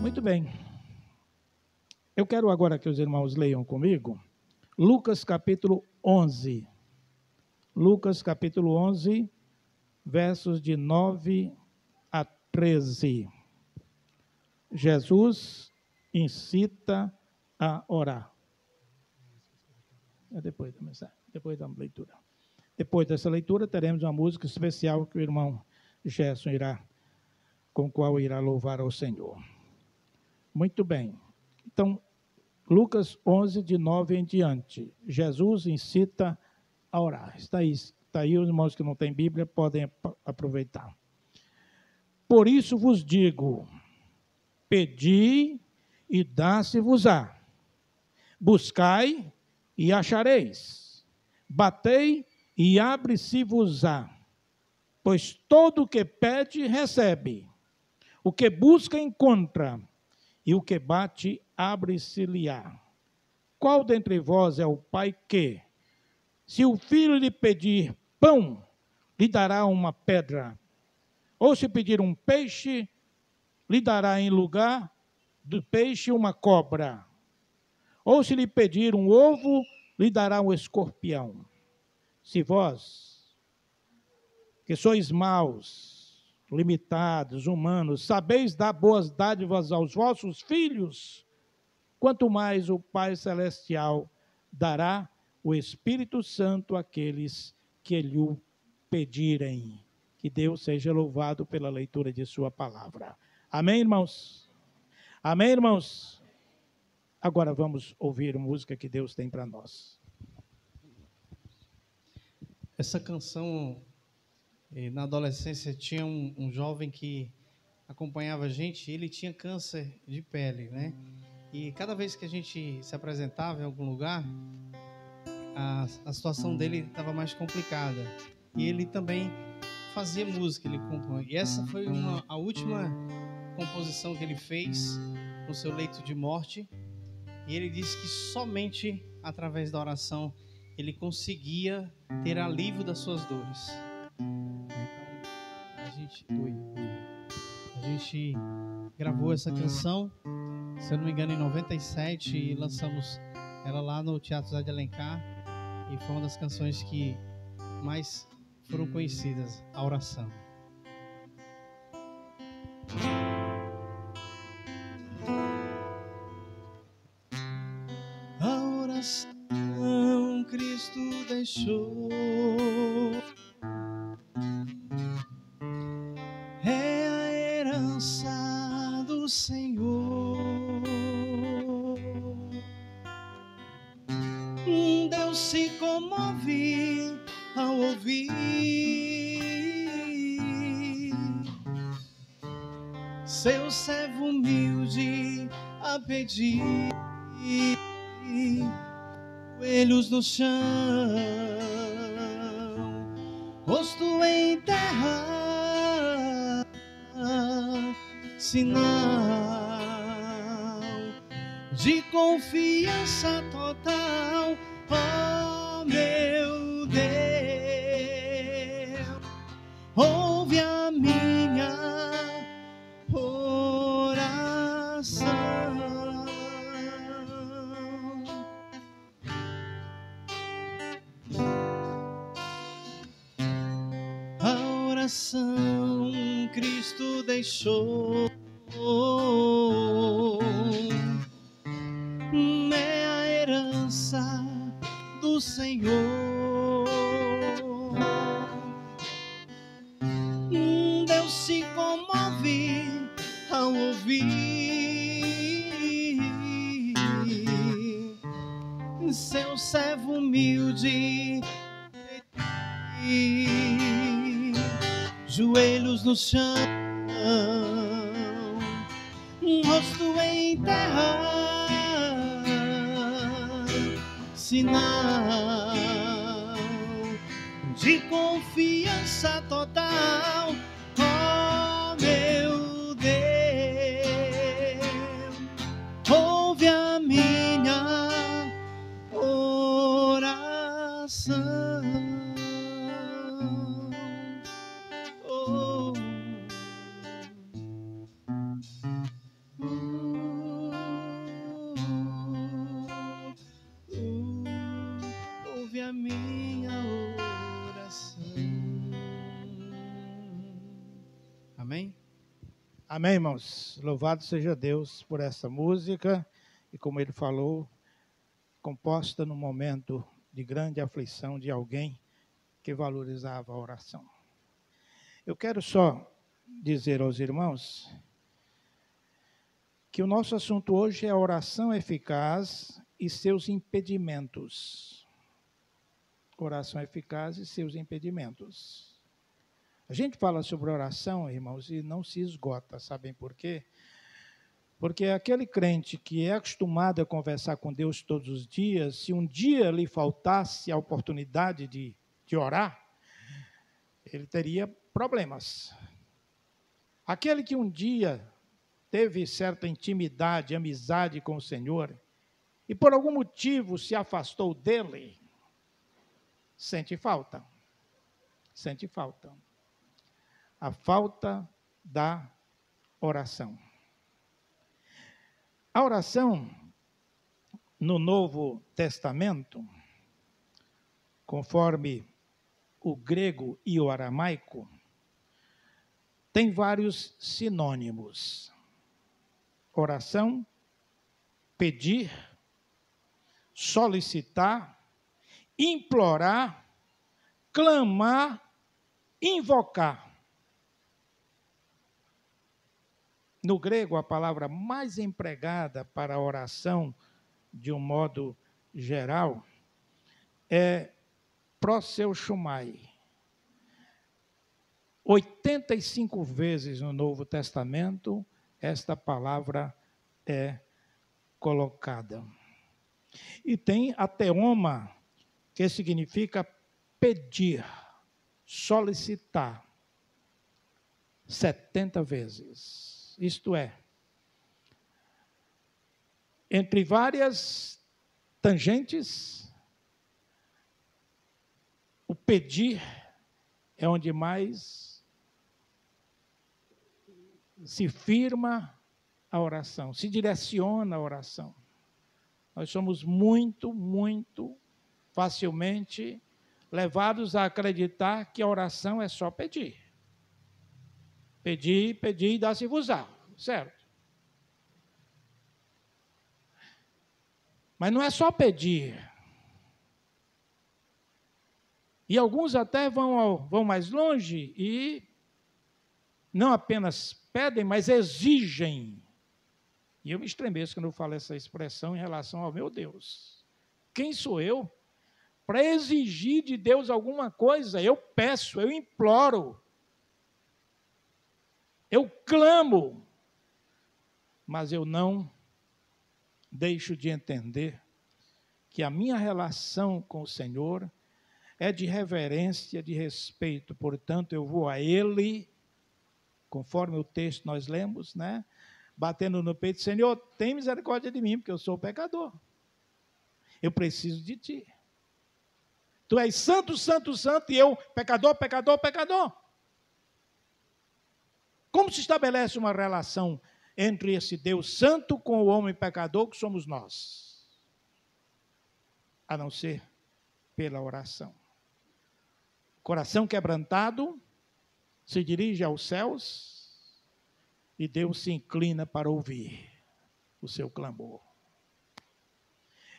Muito bem. Eu quero agora que os irmãos leiam comigo Lucas capítulo 11. Lucas capítulo 11, versos de 9 a 13. Jesus incita a orar. É depois da mensagem, depois da leitura. Depois dessa leitura, teremos uma música especial que o irmão Gerson com o qual irá louvar ao Senhor. Muito bem. Então, Lucas 11, de 9 em diante. Jesus incita a orar. Está aí, os irmãos que não têm Bíblia podem aproveitar. Por isso vos digo, pedi e dá-se-vos-á. Buscai e achareis. Batei e abre-se-vos-á. Pois todo o que pede, recebe. O que busca, encontra. E o que bate, abre-se-lhe-á. Qual dentre vós é o pai que, se o filho lhe pedir pão, lhe dará uma pedra? Ou se pedir um peixe, lhe dará em lugar do peixe uma cobra? Ou se lhe pedir um ovo, lhe dará um escorpião? Se vós, que sois maus, limitados, humanos, sabeis dar boas dádivas aos vossos filhos, quanto mais o Pai Celestial dará o Espírito Santo àqueles que lhe o pedirem. Que Deus seja louvado pela leitura de sua palavra. Amém, irmãos? Amém, irmãos? Agora vamos ouvir a música que Deus tem para nós. Essa canção, na adolescência, tinha um jovem que acompanhava a gente, ele tinha câncer de pele, né? E cada vez que a gente se apresentava em algum lugar, a situação dele estava mais complicada. E ele também fazia música, ele compõe. E essa foi a última composição que ele fez no seu leito de morte. E ele disse que somente através da oração ele conseguia ter alívio das suas dores. Então, a gente gravou essa canção, se eu não me engano, em 97, e lançamos ela lá no Teatro Zé de Alencar. E foi uma das canções que mais foram conhecidas, a oração. A oração Cristo deixou, é a herança do Senhor. Deus se comove ao ouvir seu servo humilde a pedir, joelhos no chão, rosto em terra, sinal de confiança total. Oh, meu Deus, ouve a minha oração. A oração Cristo deixou, é a herança do Senhor. Deus se comove ao ouvir seu servo humilde pedir, joelhos no chão, rosto em terra, sinal de confiança total. Oh, meu Deus, ouve a minha oração. Oh. Amém? Amém, irmãos. Louvado seja Deus por essa música e, como ele falou, composta no momento de grande aflição de alguém que valorizava a oração. Eu quero só dizer aos irmãos que o nosso assunto hoje é a oração eficaz e seus impedimentos. Oração eficaz e seus impedimentos. A gente fala sobre oração, irmãos, e não se esgota, sabem por quê? Porque aquele crente que é acostumado a conversar com Deus todos os dias, se um dia lhe faltasse a oportunidade de orar, ele teria problemas. Aquele que um dia teve certa intimidade, amizade com o Senhor, e por algum motivo se afastou dele, sente falta. Sente falta. A falta da oração. A oração no Novo Testamento, conforme o grego e o aramaico, tem vários sinônimos. Oração, pedir, solicitar, implorar, clamar, invocar. No grego, a palavra mais empregada para a oração, de um modo geral, é proseuchomai. 85 vezes no Novo Testamento, esta palavra é colocada. E tem a teoma, que significa pedir, solicitar, 70 vezes. Isto é, entre várias tangentes, o pedir é onde mais se firma a oração, se direciona a oração. Nós somos muito facilmente levados a acreditar que a oração é só pedir. Pedir, pedir e dá-se-vos-á, certo? Mas não é só pedir. E alguns até vão mais longe e não apenas pedem, mas exigem. E eu me estremeço quando eu falo essa expressão em relação ao meu Deus. Quem sou eu para exigir de Deus alguma coisa? Eu peço, eu imploro. Eu clamo, mas eu não deixo de entender que a minha relação com o Senhor é de reverência, de respeito. Portanto, eu vou a Ele, conforme o texto nós lemos, né? Batendo no peito, Senhor, tem misericórdia de mim, porque eu sou pecador. Eu preciso de Ti. Tu és santo, santo, santo, e eu, pecador, pecador, pecador. Como se estabelece uma relação entre esse Deus santo com o homem pecador que somos nós? A não ser pela oração. Coração quebrantado se dirige aos céus e Deus se inclina para ouvir o seu clamor.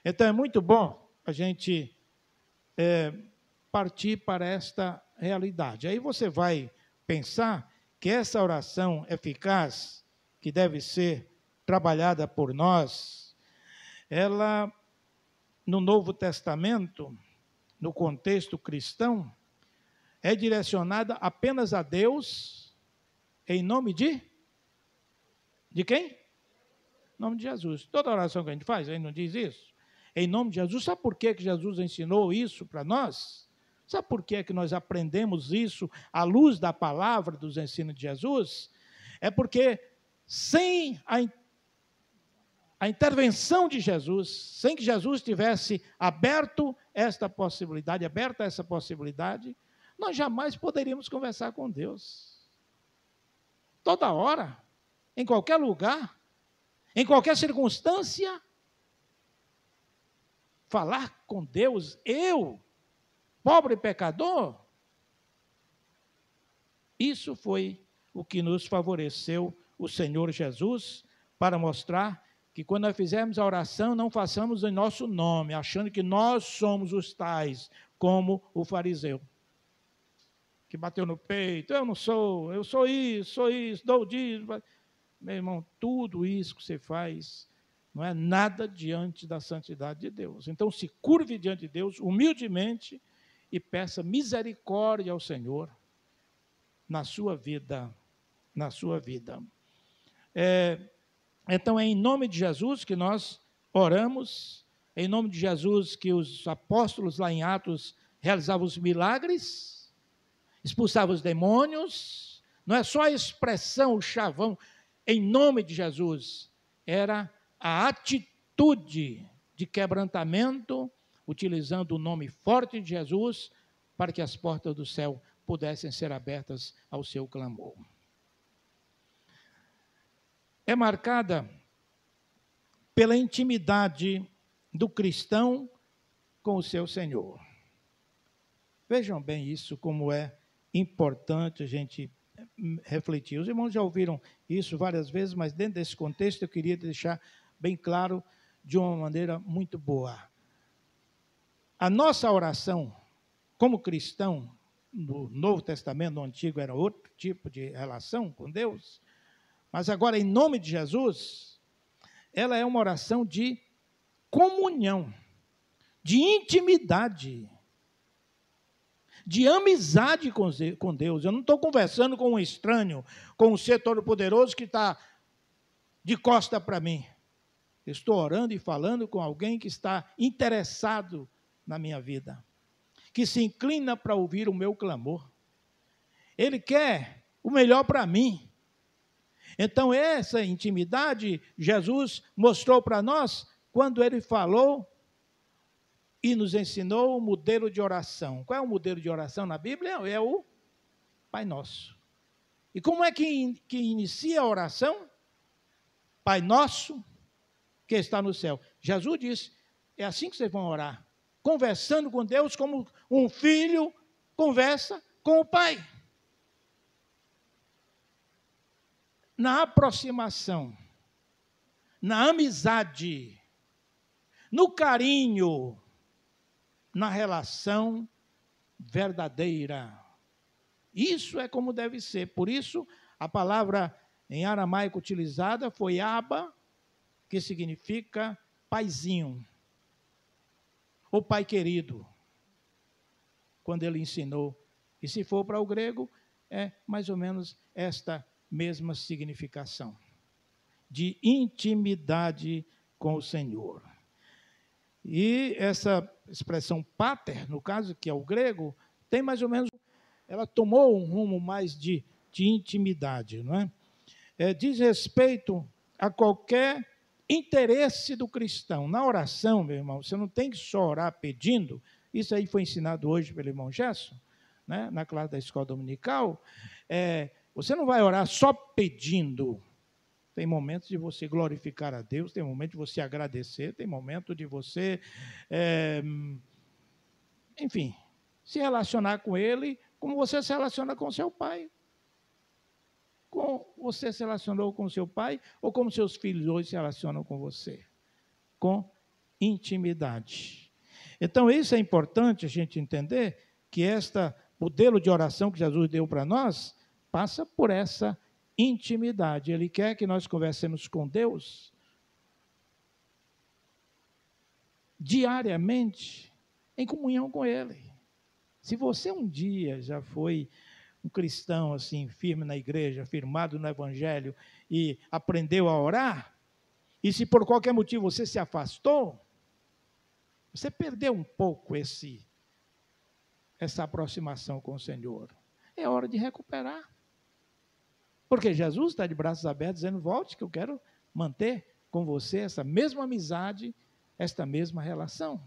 Então é muito bom a gente partir para esta realidade. Aí você vai pensar que essa oração eficaz, que deve ser trabalhada por nós, ela, no Novo Testamento, no contexto cristão, é direcionada apenas a Deus, em nome de quem? Em nome de Jesus. Toda oração que a gente faz, ele não diz isso? Em nome de Jesus. Sabe por que Jesus ensinou isso para nós? Sabe por que nós aprendemos isso à luz da palavra, dos ensinos de Jesus? É porque sem a intervenção de Jesus, sem que Jesus tivesse aberto essa possibilidade, nós jamais poderíamos conversar com Deus. Toda hora, em qualquer lugar, em qualquer circunstância, falar com Deus, eu, pobre pecador, isso foi o que nos favoreceu o Senhor Jesus para mostrar que quando nós fizermos a oração, não façamos em nosso nome, achando que nós somos os tais, como o fariseu, que bateu no peito, eu sou isso, dou dízimo. Meu irmão, tudo isso que você faz não é nada diante da santidade de Deus. Então, se curve diante de Deus, humildemente, e peça misericórdia ao Senhor na sua vida, Então, é em nome de Jesus que nós oramos, é em nome de Jesus que os apóstolos lá em Atos realizavam os milagres, expulsavam os demônios, não é só a expressão, o chavão, em nome de Jesus, era a atitude de quebrantamento, utilizando o nome forte de Jesus, para que as portas do céu pudessem ser abertas ao seu clamor. É marcada pela intimidade do cristão com o seu Senhor. Vejam bem isso, como é importante a gente refletir. Os irmãos já ouviram isso várias vezes, mas dentro desse contexto eu queria deixar bem claro de uma maneira muito boa. A nossa oração, como cristão, no Novo Testamento, no Antigo, era outro tipo de relação com Deus, mas agora, em nome de Jesus, ela é uma oração de comunhão, de intimidade, de amizade com Deus. Eu não estou conversando com um estranho, com um ser todo-poderoso que está de costa para mim. Eu estou orando e falando com alguém que está interessado na minha vida, que se inclina para ouvir o meu clamor. Ele quer o melhor para mim. Então, essa intimidade, Jesus mostrou para nós quando ele falou e nos ensinou o modelo de oração. Qual é o modelo de oração na Bíblia? É o Pai Nosso. E como é que inicia a oração? Pai Nosso, que está no céu. Jesus disse, é assim que vocês vão orar, conversando com Deus como um filho conversa com o Pai. Na aproximação, na amizade, no carinho, na relação verdadeira. Isso é como deve ser. Por isso, a palavra em aramaico utilizada foi Abba, que significa paizinho, ou pai querido, quando ele ensinou. E se for para o grego, é mais ou menos esta mesma significação, de intimidade com o Senhor. E essa expressão pater, no caso, que é o grego, tem mais ou menos, ela tomou um rumo mais de intimidade, não é? Diz respeito a qualquer interesse do cristão. Na oração, meu irmão, você não tem que só orar pedindo, isso aí foi ensinado hoje pelo irmão Gerson, né, na classe da escola dominical. Você não vai orar só pedindo. Tem momentos de você glorificar a Deus, tem momento de você agradecer, tem momento de você, enfim, se relacionar com Ele como você se relaciona com seu pai. Como você se relacionou com seu pai ou como seus filhos hoje se relacionam com você? Com intimidade. Então, isso é importante a gente entender, que este modelo de oração que Jesus deu para nós passa por essa intimidade. Ele quer que nós conversemos com Deus diariamente, em comunhão com Ele. Se você um dia já foi um cristão assim, firme na igreja, firmado no Evangelho, e aprendeu a orar, e se por qualquer motivo você se afastou, você perdeu um pouco essa aproximação com o Senhor. É hora de recuperar. Porque Jesus está de braços abertos, dizendo, volte, que eu quero manter com você essa mesma amizade, esta mesma relação.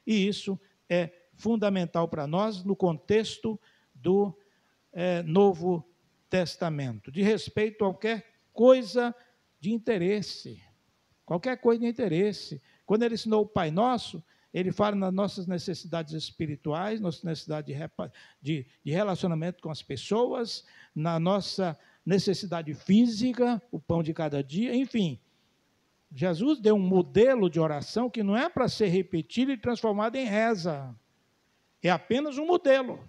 E isso é fundamental para nós no contexto do Novo Testamento, de respeito a qualquer coisa de interesse. Qualquer coisa de interesse. Quando ele ensinou o Pai Nosso, ele fala nas nossas necessidades espirituais, nossa necessidade de relacionamento com as pessoas, na nossa necessidade física, o pão de cada dia, enfim. Jesus deu um modelo de oração que não é para ser repetido e transformado em reza. É apenas um modelo.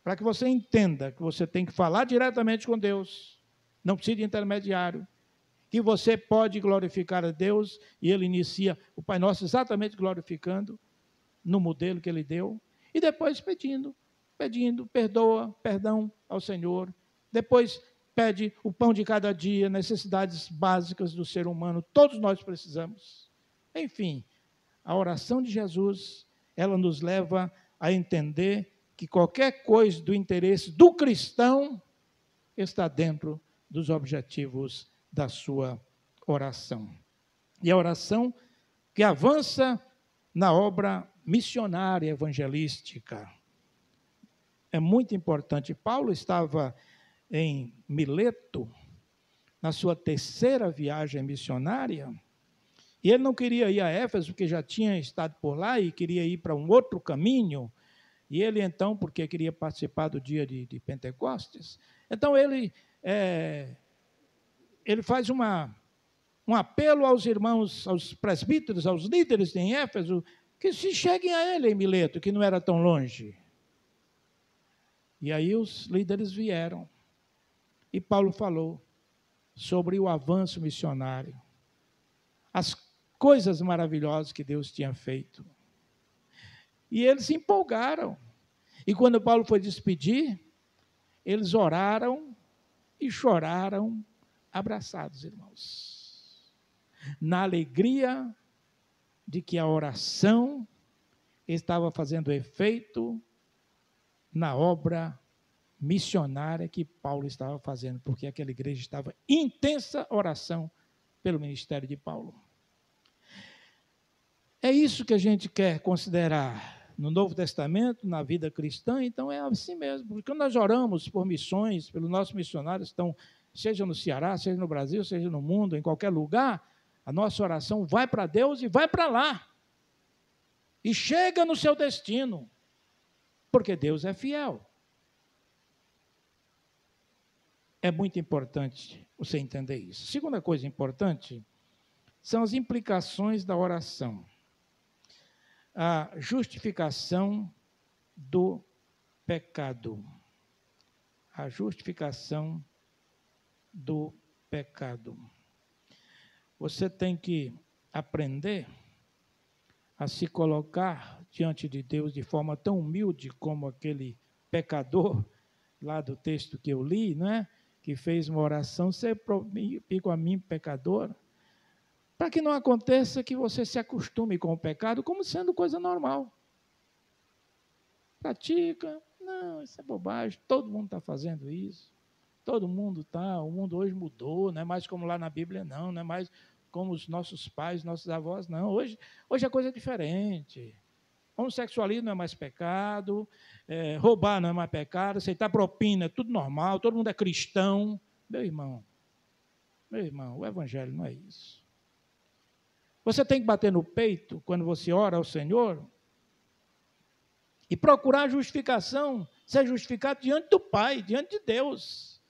Para que você entenda que você tem que falar diretamente com Deus. Não precisa de intermediário. Que você pode glorificar a Deus, e ele inicia o Pai Nosso exatamente glorificando no modelo que ele deu, e depois pedindo, perdão ao Senhor, depois pede o pão de cada dia, necessidades básicas do ser humano, todos nós precisamos. Enfim, a oração de Jesus, ela nos leva a entender que qualquer coisa do interesse do cristão está dentro dos objetivos da sua oração. E a oração que avança na obra missionária evangelística. É muito importante. Paulo estava em Mileto, na sua terceira viagem missionária, e ele não queria ir a Éfeso, porque já tinha estado por lá e queria ir para um outro caminho. E ele, então, porque queria participar do dia de Pentecostes, então ele faz um apelo aos irmãos, aos presbíteros, aos líderes em Éfeso, que se cheguem a ele em Mileto, que não era tão longe. E aí os líderes vieram. E Paulo falou sobre o avanço missionário, as coisas maravilhosas que Deus tinha feito. E eles se empolgaram. E quando Paulo foi despedir, eles oraram e choraram abraçados, irmãos, na alegria de que a oração estava fazendo efeito na obra missionária que Paulo estava fazendo, porque aquela igreja estava em intensa oração pelo ministério de Paulo. É isso que a gente quer considerar no Novo Testamento, na vida cristã. Então é assim mesmo, porque quando nós oramos por missões, pelos nossos missionários que estão, seja no Ceará, seja no Brasil, seja no mundo, em qualquer lugar, a nossa oração vai para Deus e vai para lá. E chega no seu destino, porque Deus é fiel. É muito importante você entender isso. Segunda coisa importante são as implicações da oração. A justificação do pecado. A justificação do pecado. Você tem que aprender a se colocar diante de Deus de forma tão humilde como aquele pecador lá do texto que eu li, não é? Que fez uma oração, fico a mim pecador, para que não aconteça que você se acostume com o pecado como sendo coisa normal. Pratica, não, isso é bobagem, todo mundo está fazendo isso, todo mundo está, o mundo hoje mudou, não é mais como lá na Bíblia, não é mais como os nossos pais, nossos avós, não, hoje a coisa é diferente. Homossexualismo não é mais pecado, roubar não é mais pecado, aceitar propina é tudo normal, todo mundo é cristão. Meu irmão, o evangelho não é isso. Você tem que bater no peito quando você ora ao Senhor e procurar justificação, ser justificado diante do Pai, diante de Deus.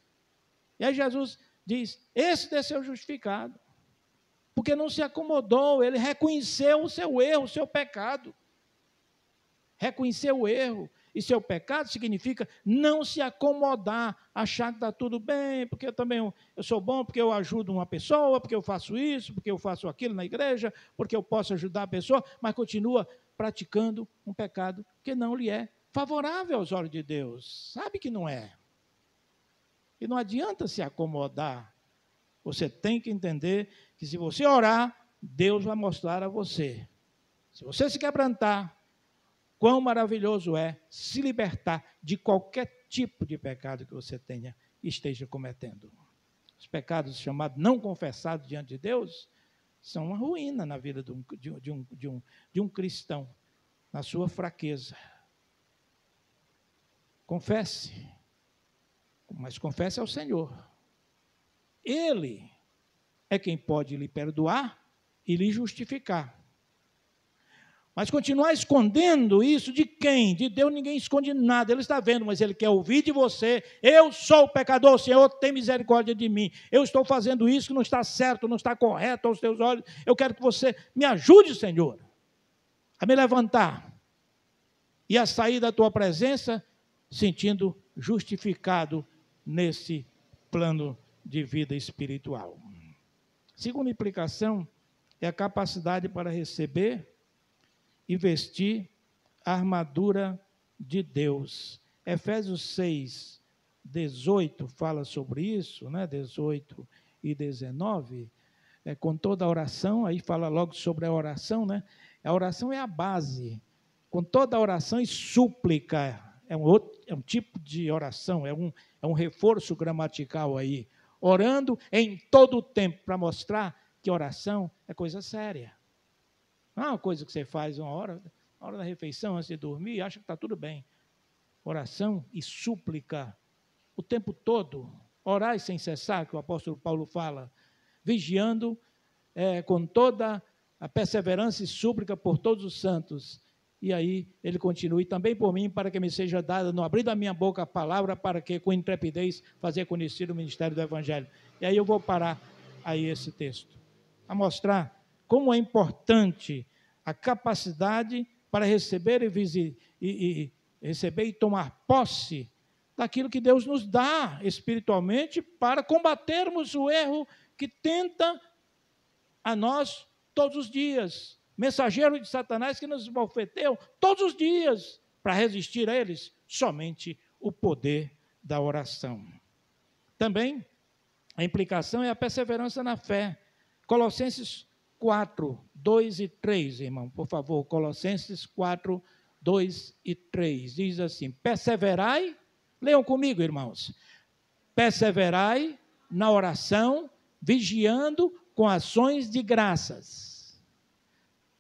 E aí Jesus diz, esse desceu justificado, porque não se acomodou, ele reconheceu o seu erro, o seu pecado. Reconhecer o erro e seu pecado significa não se acomodar, achar que está tudo bem, porque eu sou bom, porque eu ajudo uma pessoa, porque eu faço isso, porque eu faço aquilo na igreja, porque eu posso ajudar a pessoa, mas continua praticando um pecado que não lhe é favorável aos olhos de Deus. Sabe que não é. E não adianta se acomodar. Você tem que entender que se você orar, Deus vai mostrar a você. Se você se quebrantar, quão maravilhoso é se libertar de qualquer tipo de pecado que você tenha e esteja cometendo. Os pecados chamados não confessados diante de Deus são uma ruína na vida de um cristão, na sua fraqueza. Confesse, mas confesse ao Senhor. Ele é quem pode lhe perdoar e lhe justificar. Mas continuar escondendo isso de quem? De Deus ninguém esconde nada, Ele está vendo, mas Ele quer ouvir de você. Eu sou pecador, Senhor, tem misericórdia de mim. Eu estou fazendo isso que não está certo, não está correto aos teus olhos. Eu quero que você me ajude, Senhor, a me levantar e a sair da tua presença sentindo justificado nesse plano de vida espiritual. Segunda implicação é a capacidade para receber e vestir a armadura de Deus. Efésios 6, 18 fala sobre isso, né? 18 e 19, com toda a oração, aí fala logo sobre a oração, né? A oração é a base, com toda a oração e súplica, é um tipo de oração, é um reforço gramatical aí, orando em todo o tempo, para mostrar que oração é coisa séria. Não é uma coisa que você faz uma hora da refeição, antes de dormir, acha que está tudo bem. Oração e súplica o tempo todo. Orai sem cessar, que o apóstolo Paulo fala. Vigiando com toda a perseverança e súplica por todos os santos. E aí ele continua, e também por mim, para que me seja dada, no abrir da minha boca a palavra, para que com intrepidez fazer conhecido o ministério do Evangelho. E aí eu vou parar aí esse texto, a mostrar como é importante a capacidade para receber receber e tomar posse daquilo que Deus nos dá espiritualmente para combatermos o erro que tenta a nós todos os dias. Mensageiro de Satanás que nos esbofeteiam todos os dias. Para resistir a eles, somente o poder da oração. Também a implicação é a perseverança na fé. Colossenses 4, 2 e 3, irmão, por favor. Colossenses 4, 2 e 3. Diz assim, perseverai, leiam comigo, irmãos. Perseverai na oração, vigiando com ações de graças.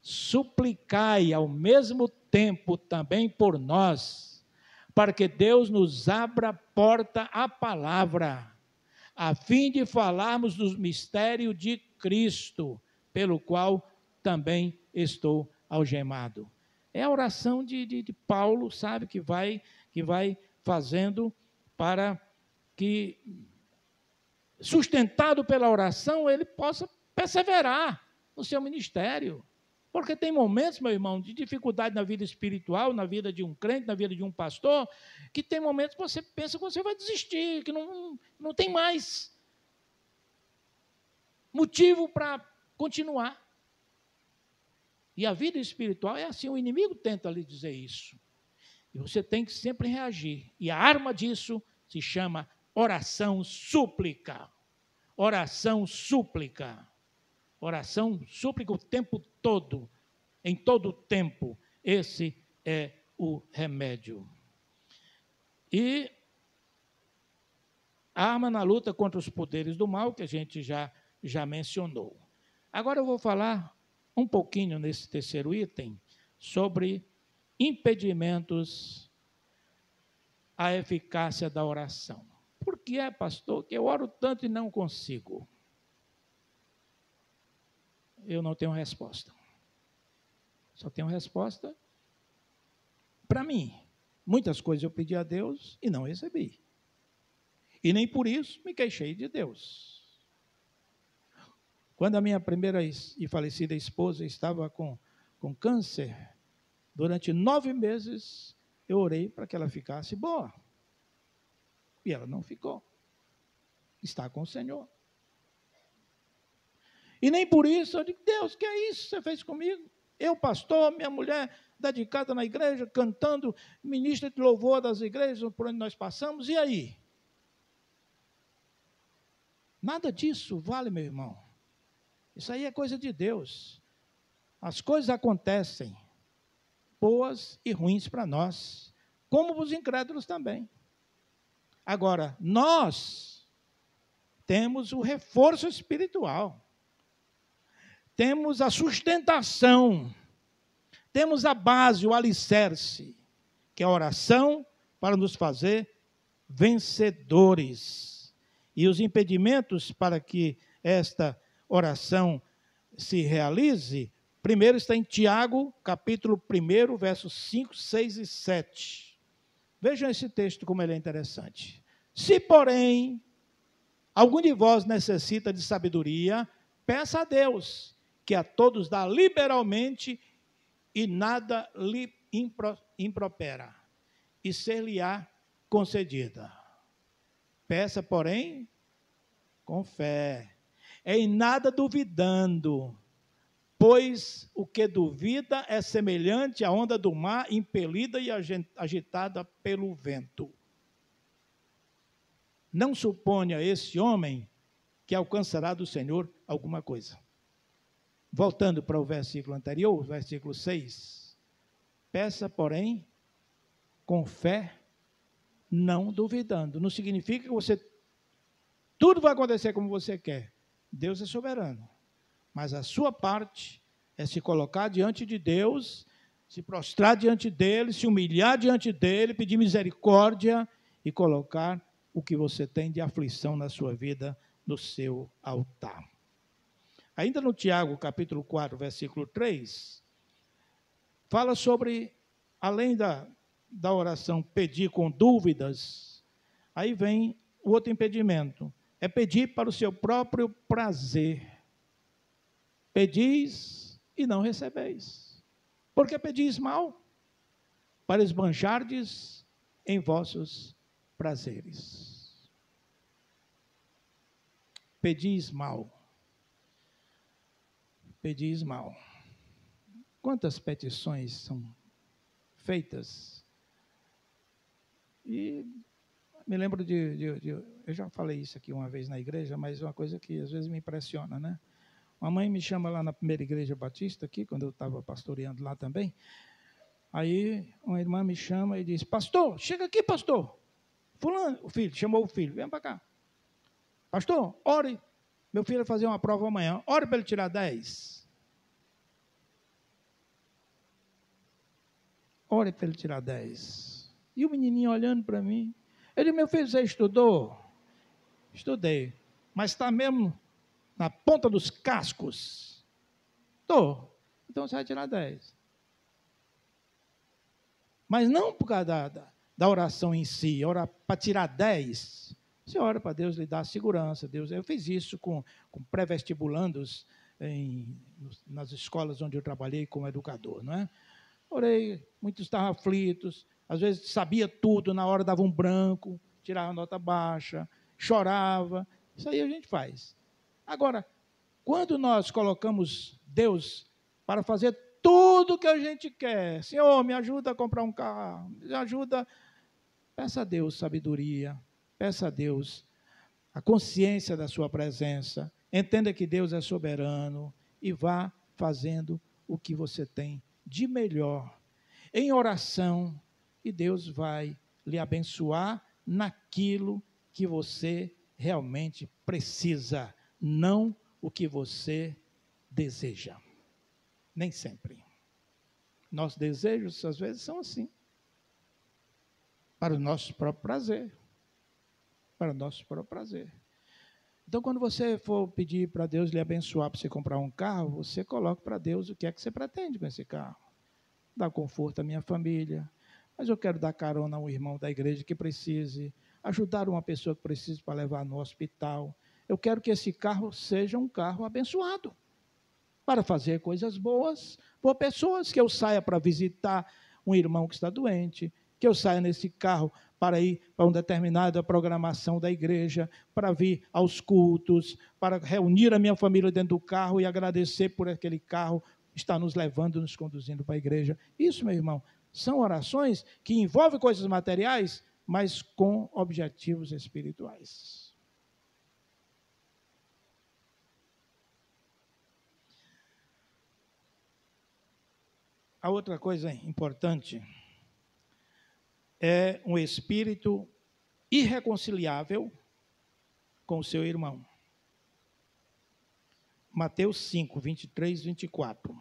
Suplicai ao mesmo tempo também por nós, para que Deus nos abra a porta à palavra, a fim de falarmos do mistério de Cristo, pelo qual também estou algemado. É a oração de Paulo, sabe, que vai fazendo para que, sustentado pela oração, ele possa perseverar no seu ministério. Porque tem momentos, meu irmão, de dificuldade na vida espiritual, na vida de um crente, na vida de um pastor, que tem momentos que você pensa que você vai desistir, que não tem mais motivo para continuar. E a vida espiritual é assim, o inimigo tenta lhe dizer isso. E você tem que sempre reagir. E a arma disso se chama oração súplica. Oração súplica. Oração súplica o tempo todo, em todo o tempo. Esse é o remédio. E a arma na luta contra os poderes do mal, que a gente já mencionou. Agora eu vou falar um pouquinho nesse terceiro item sobre impedimentos à eficácia da oração. Por que é, pastor, que eu oro tanto e não consigo? Eu não tenho resposta. Só tenho resposta para mim. Muitas coisas eu pedi a Deus e não recebi. E nem por isso me queixei de Deus. Quando a minha primeira e falecida esposa estava com câncer, durante 9 meses eu orei para que ela ficasse boa. E ela não ficou. Está com o Senhor. E nem por isso eu digo, Deus, que é isso que você fez comigo? Eu, pastor, minha mulher dedicada na igreja, cantando, ministra de louvor das igrejas por onde nós passamos, e aí? Nada disso vale, meu irmão. Isso aí é coisa de Deus. As coisas acontecem, boas e ruins para nós, como os incrédulos também. Agora, nós temos o reforço espiritual. Temos a sustentação, temos a base, o alicerce, que é a oração para nos fazer vencedores. E os impedimentos para que esta oração se realize Primeiro está em Tiago, capítulo 1, versos 5, 6 e 7. Vejam esse texto como ele é interessante. Se, porém, algum de vós necessita de sabedoria, peça a Deus, que a todos dá liberalmente e nada lhe impropera, e ser-lhe-á concedida. Peça, porém, com fé, em nada duvidando, pois o que duvida é semelhante à onda do mar, impelida e agitada pelo vento. Não suponha esse homem que alcançará do Senhor alguma coisa. Voltando para o versículo anterior, o versículo 6. Peça, porém, com fé, não duvidando. Não significa que tudo vai acontecer como você quer. Deus é soberano. Mas a sua parte é se colocar diante de Deus, se prostrar diante dele, se humilhar diante dele, pedir misericórdia e colocar o que você tem de aflição na sua vida no seu altar. Ainda no Tiago, capítulo 4, versículo 3, fala sobre, além da oração pedir com dúvidas, aí vem o outro impedimento, é pedir para o seu próprio prazer. Pedis e não recebeis. Porque pedis mal, para esbanjardes em vossos prazeres. Pedis mal. Pedis mal. Quantas petições são feitas? E me lembro eu já falei isso aqui uma vez na igreja, mas é uma coisa que às vezes me impressiona, né? Uma mãe me chama lá na primeira igreja batista, aqui, quando eu estava pastoreando lá também. Aí uma irmã me chama e diz: pastor, chega aqui, pastor. Fulano, o filho, chamou o filho, vem para cá. Pastor, ore. Meu filho vai fazer uma prova amanhã. Ore para ele tirar 10. Ore para ele tirar 10. E o menininho olhando para mim. Ele disse: meu filho, você estudou? Estudei. Mas está mesmo na ponta dos cascos? Estou. Então você vai tirar 10. Mas não por causa da oração em si, ora para tirar 10. Você ora para Deus lhe dar segurança. Deus, eu fiz isso com pré-vestibulandos nas escolas onde eu trabalhei como educador, não é? Orei, muitos estavam aflitos, às vezes sabia tudo, na hora dava um branco, tirava nota baixa, chorava. Isso aí a gente faz. Agora, quando nós colocamos Deus para fazer tudo o que a gente quer, Senhor, me ajuda a comprar um carro, me ajuda, peça a Deus sabedoria, peça a Deus a consciência da sua presença, entenda que Deus é soberano e vá fazendo o que você tem de melhor em oração, e Deus vai lhe abençoar naquilo que você realmente precisa, não o que você deseja. Nem sempre. Nossos desejos, às vezes, são assim. Para o nosso próprio prazer. Para o nosso próprio prazer. Então, quando você for pedir para Deus lhe abençoar para você comprar um carro, você coloca para Deus o que é que você pretende com esse carro. Dar conforto à minha família, mas eu quero dar carona a um irmão da igreja que precise, ajudar uma pessoa que precise para levar no hospital. Eu quero que esse carro seja um carro abençoado, para fazer coisas boas por pessoas, que eu saia para visitar um irmão que está doente, que eu saia nesse carro para ir para uma determinada programação da igreja, para vir aos cultos, para reunir a minha família dentro do carro e agradecer por aquele carro estar nos levando, nos conduzindo para a igreja. Isso, meu irmão, são orações que envolvem coisas materiais, mas com objetivos espirituais. A outra coisa importante é um espírito irreconciliável com o seu irmão. Mateus 5, 23, 24.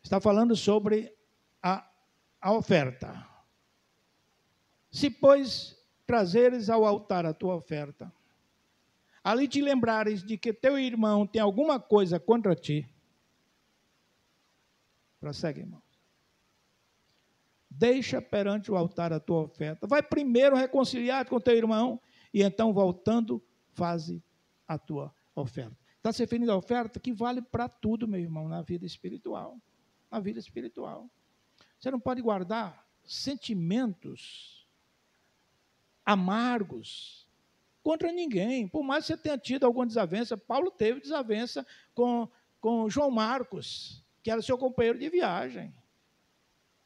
Está falando sobre a oferta. Se, pois, trazeres ao altar a tua oferta, ali te lembrares de que teu irmão tem alguma coisa contra ti, prossegue, irmão. Deixa perante o altar a tua oferta. Vai primeiro reconciliar com teu irmão e então, voltando, faze a tua oferta. Está se referindo à oferta que vale para tudo, meu irmão, na vida espiritual. Na vida espiritual. Você não pode guardar sentimentos amargos contra ninguém. Por mais que você tenha tido alguma desavença, Paulo teve desavença com João Marcos, que era seu companheiro de viagem,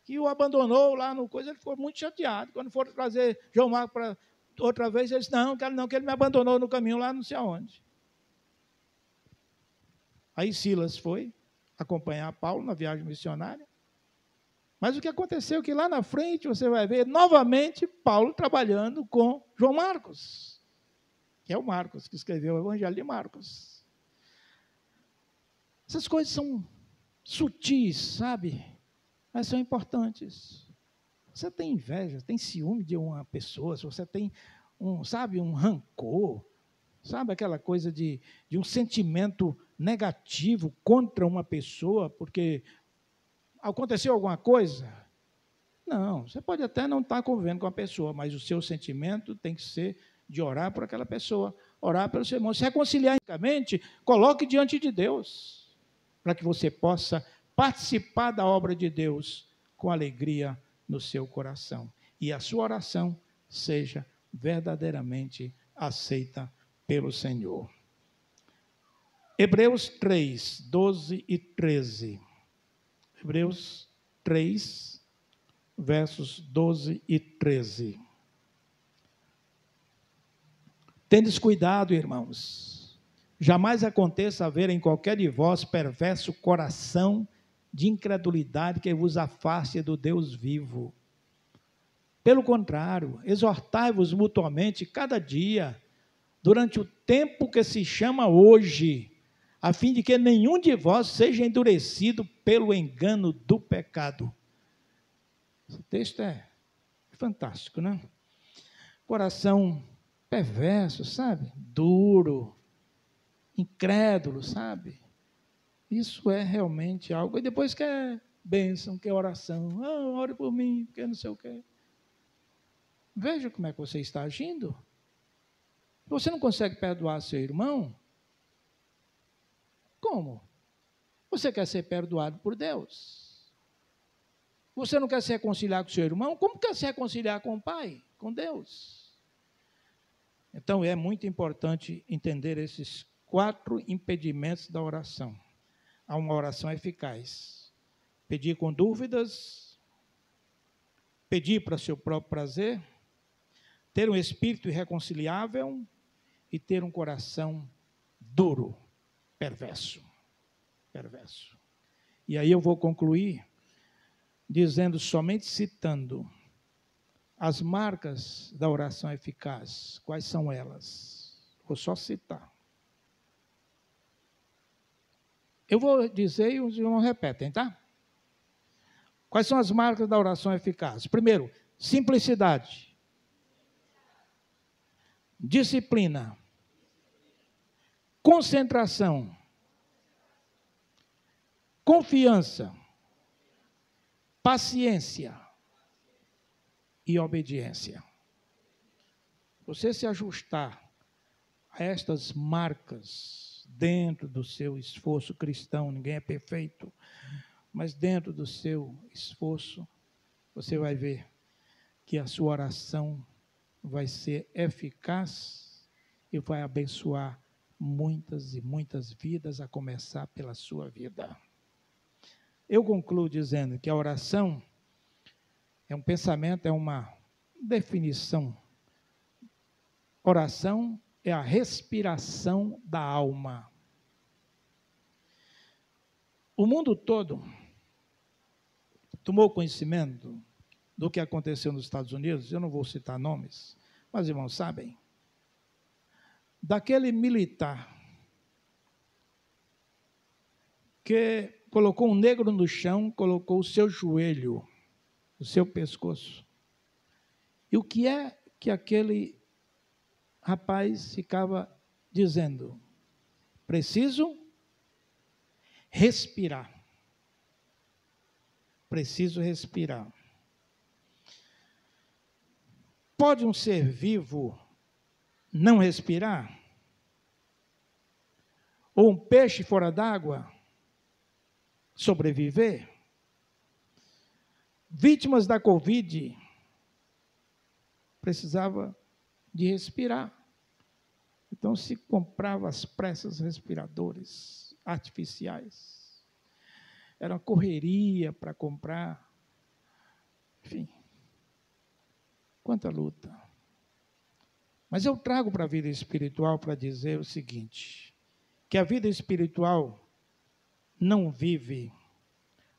que o abandonou lá no coisa, ele ficou muito chateado. Quando foram trazer João Marcos para outra vez, ele disse, não, quero não, que ele me abandonou no caminho lá não sei aonde. Aí Silas foi acompanhar Paulo na viagem missionária. Mas o que aconteceu é que lá na frente você vai ver novamente Paulo trabalhando com João Marcos, que é o Marcos, que escreveu o Evangelho de Marcos. Essas coisas são sutis, sabe? Mas são importantes. Você tem inveja, tem ciúme de uma pessoa, se você tem um rancor, sabe aquela coisa de um sentimento negativo contra uma pessoa, porque aconteceu alguma coisa? Não, você pode até não estar convivendo com a pessoa, mas o seu sentimento tem que ser de orar por aquela pessoa, orar pelo seu irmão, se reconciliar unicamente, coloque diante de Deus, para que você possa participar da obra de Deus com alegria no seu coração. E a sua oração seja verdadeiramente aceita pelo Senhor. Hebreus 3, 12 e 13. Hebreus 3, versos 12 e 13. Tendes cuidado, irmãos. Jamais aconteça haver em qualquer de vós perverso coração de incredulidade que vos afaste do Deus vivo. Pelo contrário, exortai-vos mutuamente cada dia, durante o tempo que se chama hoje, a fim de que nenhum de vós seja endurecido pelo engano do pecado. Esse texto é fantástico, né? Coração perverso, sabe? Duro, incrédulo, sabe? Isso é realmente algo. E depois quer bênção, quer oração. Ore por mim, quer não sei o quê. Veja como é que você está agindo. Você não consegue perdoar seu irmão? Como? Você quer ser perdoado por Deus? Você não quer se reconciliar com seu irmão? Como quer se reconciliar com o Pai? Com Deus? Então é muito importante entender esses 4 impedimentos da oração. A uma oração eficaz. Pedir com dúvidas, pedir para seu próprio prazer, ter um espírito irreconciliável e ter um coração duro, perverso. E aí eu vou concluir dizendo, somente citando as marcas da oração eficaz. Quais são elas? Vou só citar. Eu vou dizer e os irmãos repetem, tá? Quais são as marcas da oração eficaz? Primeiro, simplicidade. Disciplina. Concentração. Confiança. Paciência. E obediência. Você se ajustar a estas marcas dentro do seu esforço cristão, ninguém é perfeito, mas dentro do seu esforço, você vai ver que a sua oração vai ser eficaz e vai abençoar muitas e muitas vidas, a começar pela sua vida. Eu concluo dizendo que a oração é um pensamento, é uma definição. Oração é a respiração da alma. O mundo todo tomou conhecimento do que aconteceu nos Estados Unidos, eu não vou citar nomes, mas irmãos sabem, daquele militar que colocou um negro no chão, colocou o seu joelho, o seu pescoço. E o que é que aquele rapaz ficava dizendo: preciso respirar. Preciso respirar. Pode um ser vivo não respirar? Ou um peixe fora d'água sobreviver? Vítimas da Covid precisava de respirar. Então se comprava às pressas respiradores artificiais. Era uma correria para comprar. Enfim, quanta luta. Mas eu trago para a vida espiritual para dizer o seguinte, que a vida espiritual não vive,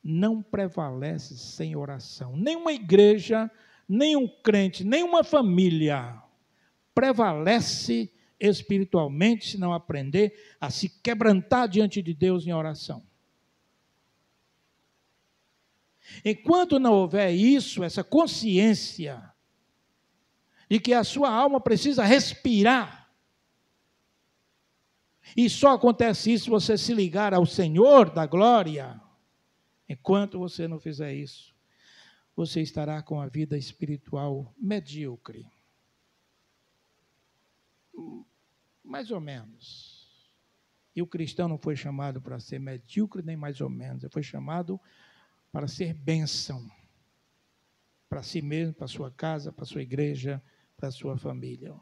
não prevalece sem oração. Nenhuma igreja, nenhum crente, nenhuma família prevalece espiritualmente se não aprender a se quebrantar diante de Deus em oração. Enquanto não houver isso, essa consciência de que a sua alma precisa respirar, e só acontece isso se você se ligar ao Senhor da glória. Enquanto você não fizer isso, você estará com a vida espiritual medíocre. Mais ou menos. E o cristão não foi chamado para ser medíocre nem mais ou menos. Ele foi chamado para ser bênção. Para si mesmo, para a sua casa, para a sua igreja, para a sua família.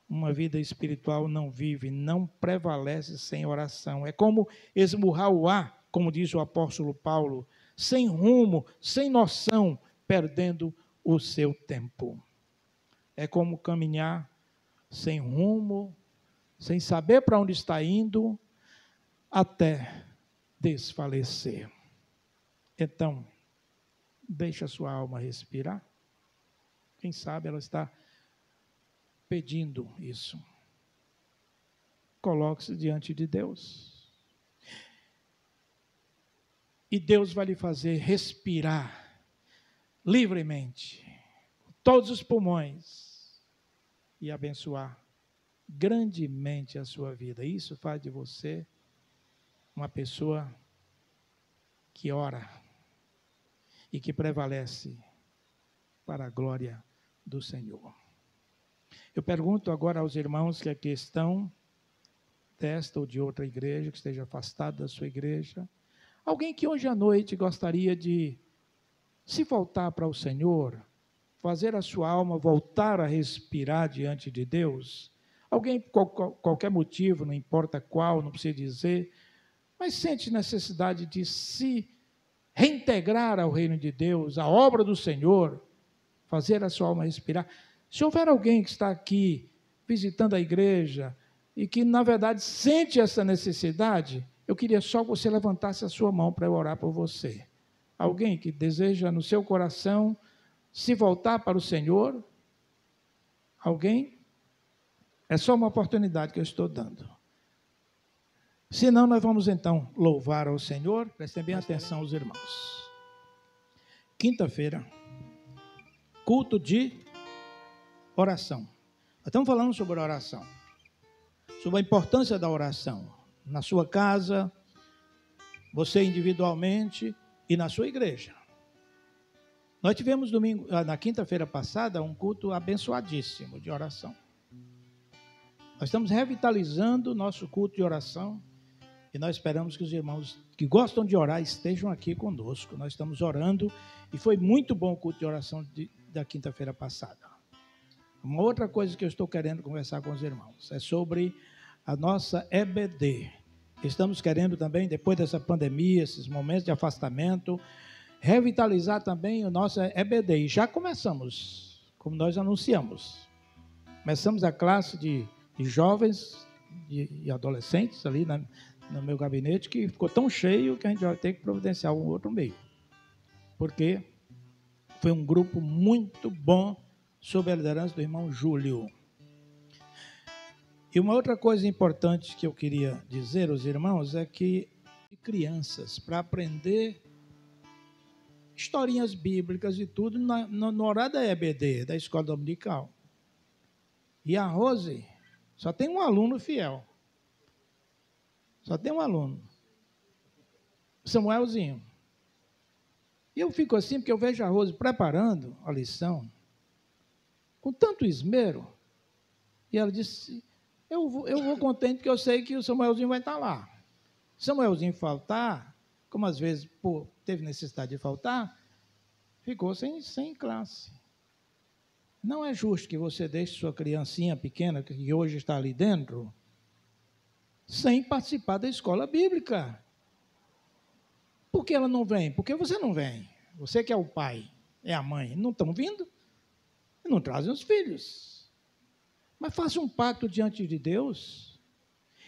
Uma vida espiritual não vive, não prevalece sem oração. É como esmurrar o ar, como diz o apóstolo Paulo, sem rumo, sem noção, perdendo o seu tempo. É como caminhar sem rumo, sem saber para onde está indo, até desfalecer. Então, deixa a sua alma respirar. Quem sabe ela está pedindo isso. Coloque-se diante de Deus. E Deus vai lhe fazer respirar livremente, com todos os pulmões, e abençoar grandemente a sua vida. Isso faz de você uma pessoa que ora e que prevalece para a glória do Senhor. Eu pergunto agora aos irmãos que aqui estão, desta ou de outra igreja, que esteja afastado da sua igreja, alguém que hoje à noite gostaria de se voltar para o Senhor, fazer a sua alma voltar a respirar diante de Deus. Alguém, por qualquer motivo, não importa qual, não precisa dizer, mas sente necessidade de se reintegrar ao reino de Deus, à obra do Senhor, fazer a sua alma respirar. Se houver alguém que está aqui visitando a igreja e que, na verdade, sente essa necessidade, eu queria só que você levantasse a sua mão para eu orar por você. Alguém que deseja no seu coração se voltar para o Senhor? Alguém? É só uma oportunidade que eu estou dando. Se não, nós vamos então louvar ao Senhor. Prestem bem atenção os irmãos. Quinta-feira, culto de oração. Nós estamos falando sobre oração. Sobre a importância da oração. Na sua casa, você individualmente e na sua igreja. Nós tivemos na quinta-feira passada um culto abençoadíssimo de oração. Nós estamos revitalizando o nosso culto de oração e nós esperamos que os irmãos que gostam de orar estejam aqui conosco. Nós estamos orando e foi muito bom o culto de oração da quinta-feira passada. Uma outra coisa que eu estou querendo conversar com os irmãos é sobre a nossa EBD. Estamos querendo também, depois dessa pandemia, esses momentos de afastamento, revitalizar também o nosso EBD. E já começamos, como nós anunciamos. Começamos a classe de jovens e adolescentes ali no meu gabinete, que ficou tão cheio que a gente vai ter que providenciar um outro meio. Porque foi um grupo muito bom sob a liderança do irmão Júlio. E uma outra coisa importante que eu queria dizer aos irmãos é que crianças, para aprender historinhas bíblicas e tudo, no horário da EBD, da escola dominical. E a Rose Só tem um aluno fiel. Só tem um aluno. Samuelzinho. E eu fico assim, porque eu vejo a Rose preparando a lição, com tanto esmero, e ela disse, eu vou contente, porque eu sei que o Samuelzinho vai estar lá. Se Samuelzinho faltar, como às vezes teve necessidade de faltar, ficou sem classe. Não é justo que você deixe sua criancinha pequena, que hoje está ali dentro, sem participar da escola bíblica. Por que ela não vem? Porque você não vem. Você que é o pai, é a mãe, não estão vindo? Não trazem os filhos. Mas faça um pacto diante de Deus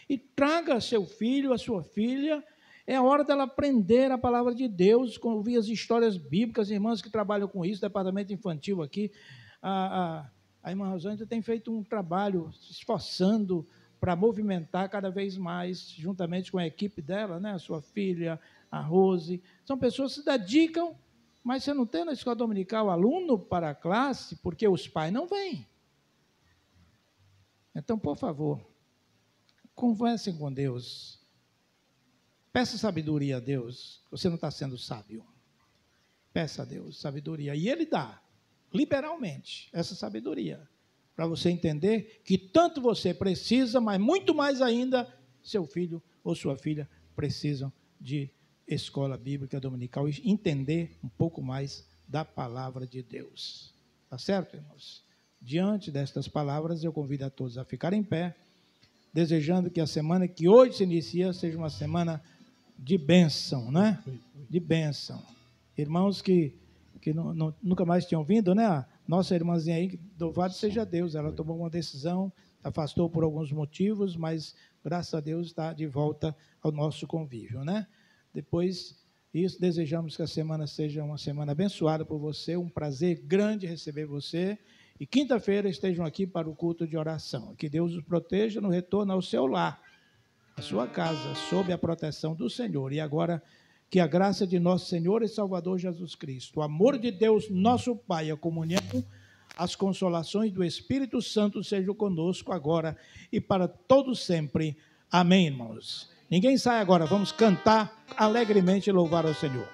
e traga seu filho, a sua filha. É a hora dela aprender a palavra de Deus, ouvir as histórias bíblicas, irmãs que trabalham com isso, departamento infantil aqui. A irmã Rosângela tem feito um trabalho se esforçando para movimentar cada vez mais, juntamente com a equipe dela, né? A sua filha, a Rose. São pessoas que se dedicam, mas você não tem na escola dominical aluno para a classe, porque os pais não vêm. Então, por favor, conversem com Deus. Peça sabedoria a Deus. Você não está sendo sábio. Peça a Deus sabedoria. E Ele dá, liberalmente, essa sabedoria. Para você entender que tanto você precisa, mas muito mais ainda, seu filho ou sua filha precisam de escola bíblica dominical e entender um pouco mais da palavra de Deus. Tá certo, irmãos? Diante destas palavras, eu convido a todos a ficarem em pé, desejando que a semana que hoje se inicia seja uma semana de bênção, né? De bênção. Irmãos que nunca mais tinham vindo, né? A nossa irmãzinha aí, louvado seja Deus, ela tomou uma decisão, afastou por alguns motivos, mas graças a Deus está de volta ao nosso convívio, né? Depois disso, desejamos que a semana seja uma semana abençoada por você, um prazer grande receber você, e quinta-feira estejam aqui para o culto de oração. Que Deus os proteja no retorno ao seu lar, à sua casa, sob a proteção do Senhor. E agora, que a graça de nosso Senhor e Salvador Jesus Cristo, o amor de Deus, nosso Pai, a comunhão, as consolações do Espírito Santo sejam conosco agora e para todos sempre. Amém, irmãos? Ninguém sai agora, vamos cantar alegremente e louvar ao Senhor.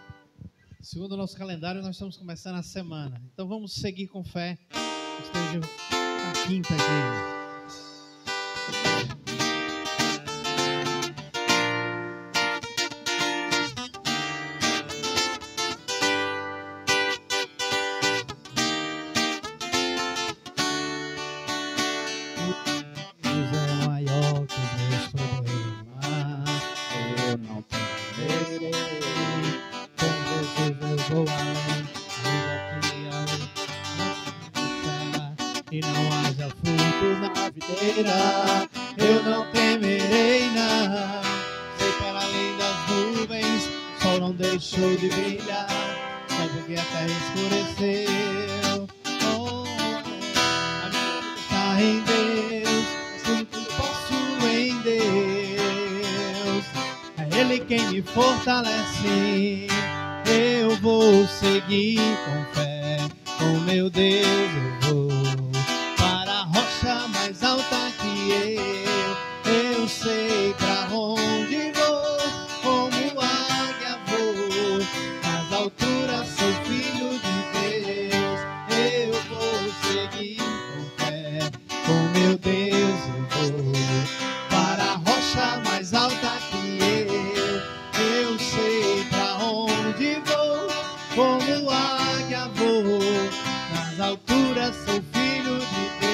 Segundo o nosso calendário, nós estamos começando a semana. Então vamos seguir com fé. Esteja na quinta aqui. E não haja frutos na videira, eu não temerei não. Sei para além das nuvens, o sol não deixou de brilhar, só porque a terra escureceu. Oh, a minha vida está em Deus, assim tudo posso em Deus. É Ele quem me fortalece, eu vou seguir com fé, com meu Deus eu vou. Mais alta que eu sei pra onde vou, como águia vou, nas alturas sou filho de Deus, eu vou seguir com fé, com meu Deus eu vou, para a rocha mais alta que eu sei pra onde vou, como águia vou, nas alturas sou filho de Deus.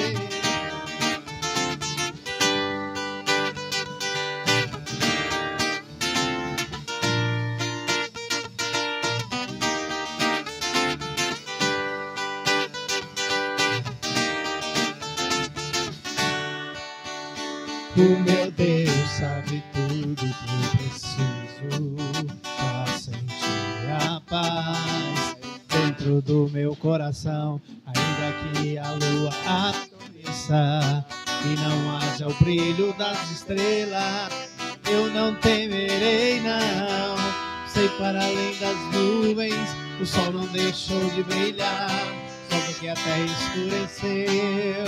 O meu Deus sabe tudo que eu preciso para sentir a paz dentro do meu coração. Ainda que a lua adormeça e não haja o brilho das estrelas, eu não temerei não. Sei para além das nuvens, o sol não deixou de brilhar, só porque a terra escureceu.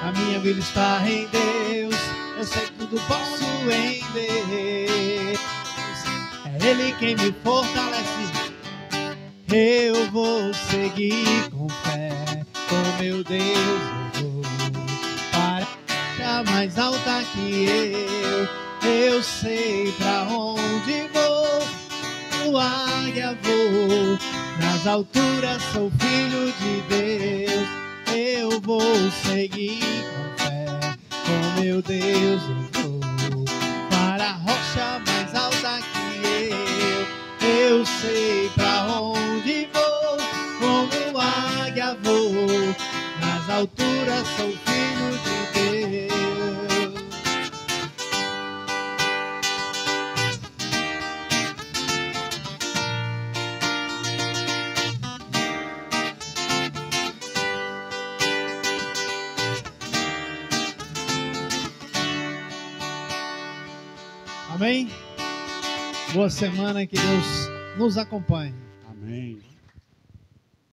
A minha minha vida está em Deus. Eu sei que tudo posso em Deus. É Ele quem me fortalece. Eu vou seguir com fé. Com meu Deus eu vou para a mais alta que eu. Eu sei pra onde vou. O águia vou. Nas alturas sou filho de Deus. Eu vou seguir com fé. Com meu Deus eu vou para a rocha mais alta que eu. Eu sei pra onde vou. Como águia vou. Nas alturas sou filho de Deus. Amém? Boa semana, que Deus nos acompanhe. Amém.